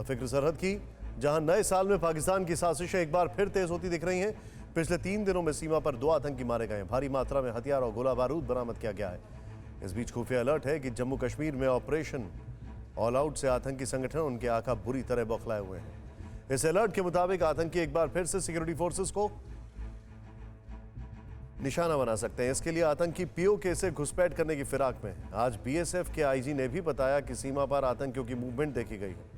फिक्र सरहद की, जहां नए साल में पाकिस्तान की साजिशें एक बार फिर तेज होती दिख रही हैं। पिछले 3 दिनों में सीमा पर 2 आतंकी मारे गए। भारी मात्रा में हथियार और गोला बारूद बरामद किया गया है। इस बीच खुफिया अलर्ट है कि जम्मू कश्मीर में ऑपरेशन ऑल आउट से आतंकी संगठन उनके आका बुरी तरह बौखलाए हुए हैं। इस अलर्ट के मुताबिक आतंकी एक बार फिर से सिक्योरिटी फोर्सेस को निशाना बना सकते हैं। इसके लिए आतंकी पीओके से घुसपैठ करने की फिराक में है। आज बीएसएफ के आईजी ने भी बताया कि सीमा पर आतंकियों की मूवमेंट देखी गई है।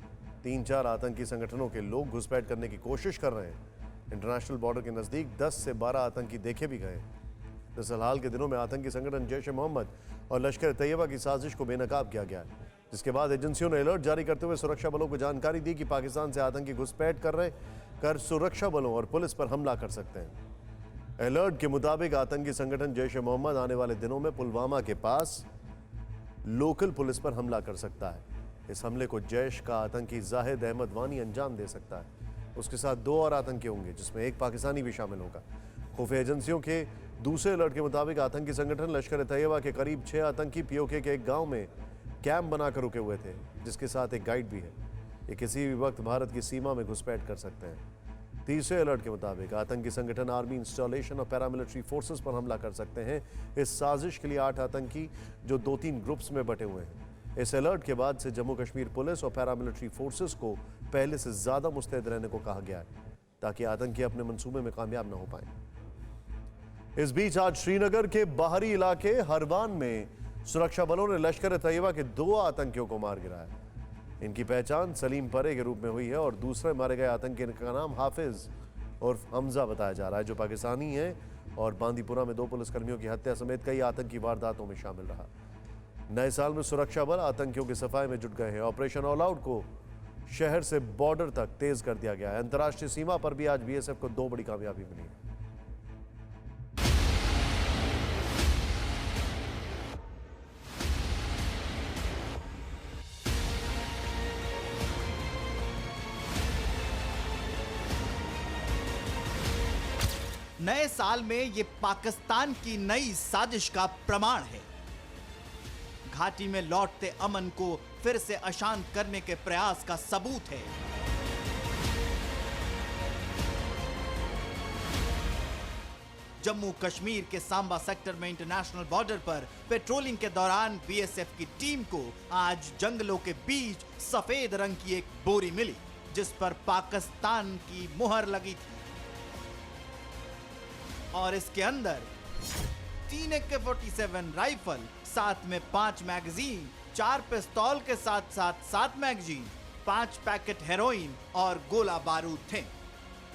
3-4 आतंकी संगठनों के लोग घुसपैठ करने की कोशिश कर रहे हैं। इंटरनेशनल बॉर्डर के नजदीक 10 से 12 आतंकी देखे भी गए। दरअसल हाल के दिनों में आतंकी संगठन जैश-ए-मोहम्मद और लश्कर-ए-तैयबा की साजिश को बेनकाब किया गया है, जिसके बाद एजेंसियों ने अलर्ट जारी करते हुए सुरक्षा बलों को जानकारी दी कि पाकिस्तान से आतंकी घुसपैठ कर सुरक्षा बलों और पुलिस पर हमला कर सकते हैं। अलर्ट के मुताबिक आतंकी संगठन जैश-ए-मोहम्मद आने वाले दिनों में पुलवामा के पास लोकल पुलिस पर हमला कर सकता है। इस हमले को जैश का आतंकी जाहिद अहमद वानी अंजाम दे सकता है। उसके साथ 2 और आतंकी होंगे, जिसमें एक पाकिस्तानी भी शामिल होगा। खुफिया एजेंसियों के दूसरे अलर्ट के मुताबिक आतंकी संगठन लश्कर-ए-तैयबा के करीब 6 आतंकी पीओके के एक गांव में कैंप बनाकर रुके हुए थे, जिसके साथ एक गाइड भी है। ये किसी भी वक्त भारत की सीमा में घुसपैठ कर सकते हैं। तीसरे अलर्ट के मुताबिक आतंकी संगठन आर्मी इंस्टॉलेशन और पैरामिलिट्री फोर्सेस पर हमला कर सकते हैं। इस साजिश के लिए 8 आतंकी जो 2-3 ग्रुप्स में बटे हुए हैं। इस अलर्ट के बाद से जम्मू कश्मीर पुलिस और पैरामिलिट्री फोर्सेस को पहले से ज्यादा मुस्तैद रहने को कहा गया है, ताकि आतंकी अपने मंसूबे में कामयाब न हो पाए। इस बीच आज श्रीनगर के बाहरी इलाके हरवान में सुरक्षा बलों ने लश्कर-ए-तैयबा के 2 आतंकियों को मार गिराया। इनकी पहचान सलीम परे के रूप में हुई है और दूसरे मारे गए आतंकी का नाम हाफिज और हमजा बताया जा रहा है, जो पाकिस्तानी है और बांदीपुरा में 2 पुलिसकर्मियों की हत्या समेत कई आतंकी वारदातों में शामिल रहा। नए साल में सुरक्षा बल आतंकियों की सफाई में जुट गए हैं। ऑपरेशन ऑल आउट को शहर से बॉर्डर तक तेज कर दिया गया है। अंतर्राष्ट्रीय सीमा पर भी आज बीएसएफ को 2 बड़ी कामयाबी मिली है। नए साल में ये पाकिस्तान की नई साजिश का प्रमाण है। घाटी में लौटते अमन को फिर से अशांत करने के प्रयास का सबूत है। जम्मू कश्मीर के सांबा सेक्टर में इंटरनेशनल बॉर्डर पर पेट्रोलिंग के दौरान बीएसएफ की टीम को आज जंगलों के बीच सफेद रंग की एक बोरी मिली, जिस पर पाकिस्तान की मुहर लगी थी और इसके अंदर 3 AK-47 राइफल, साथ में 5 मैगजीन, 4 पिस्तौल के साथ साथ 7 मैगजीन, 5 पैकेट हेरोइन और गोला बारूद थे।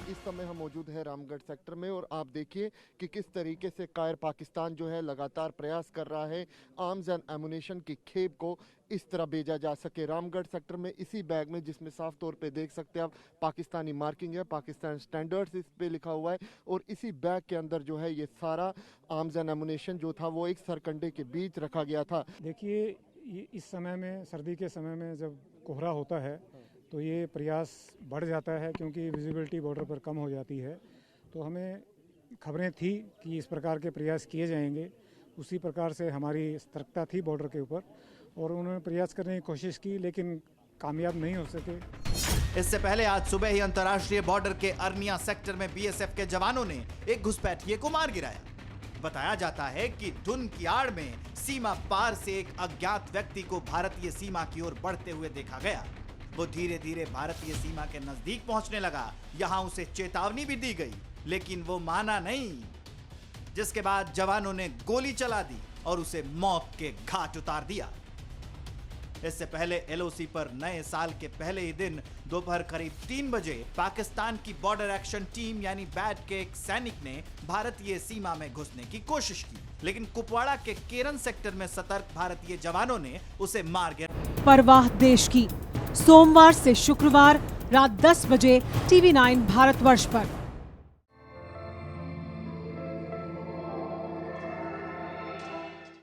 इस समय हम मौजूद है रामगढ़ सेक्टर में और आप देखिए कि किस तरीके से कायर पाकिस्तान जो है लगातार प्रयास कर रहा है आर्म्स एंड एमुनेशन की खेप को इस तरह भेजा जा सके। रामगढ़ सेक्टर में इसी बैग में, जिसमें साफ तौर पे देख सकते हैं आप पाकिस्तानी मार्किंग है, पाकिस्तान स्टैंडर्ड्स इस पे लिखा हुआ है, और इसी बैग के अंदर जो है ये सारा आर्म्स एंड एमुनेशन जो था वो एक सरकंडे के बीच रखा गया था। देखिए, इस समय में, सर्दी के समय में जब कोहरा होता है तो ये प्रयास बढ़ जाता है, क्योंकि विजिबिलिटी बॉर्डर पर कम हो जाती है। तो हमें खबरें थी कि इस प्रकार के प्रयास किए जाएंगे, उसी प्रकार से हमारी सतर्कता थी बॉर्डर के ऊपर, और उन्होंने प्रयास करने की कोशिश की लेकिन कामयाब नहीं हो सके। इससे पहले आज सुबह ही अंतर्राष्ट्रीय बॉर्डर के अरनिया सेक्टर में बीएसएफ के जवानों ने एक घुसपैठिए को मार गिराया। बताया जाता है कि धुन की आड़ में सीमा पार से एक अज्ञात व्यक्ति को भारतीय सीमा की ओर बढ़ते हुए देखा गया। वो धीरे धीरे भारतीय सीमा के नजदीक पहुंचने लगा। यहां उसे चेतावनी भी दी गई, लेकिन वो माना नहीं, जिसके बाद जवानों ने गोली चला दी और उसे मौत के घाट उतार दिया। इससे पहले एलओसी पर नए साल के पहले ही दिन दोपहर करीब 3 बजे पाकिस्तान की बॉर्डर एक्शन टीम यानी बैट के एक सैनिक ने भारतीय सीमा में घुसने की कोशिश की, लेकिन कुपवाड़ा के केरन सेक्टर में सतर्क भारतीय जवानों ने उसे मार गिराया। परवाह देश की, सोमवार से शुक्रवार रात 10 बजे TV9 भारतवर्ष पर।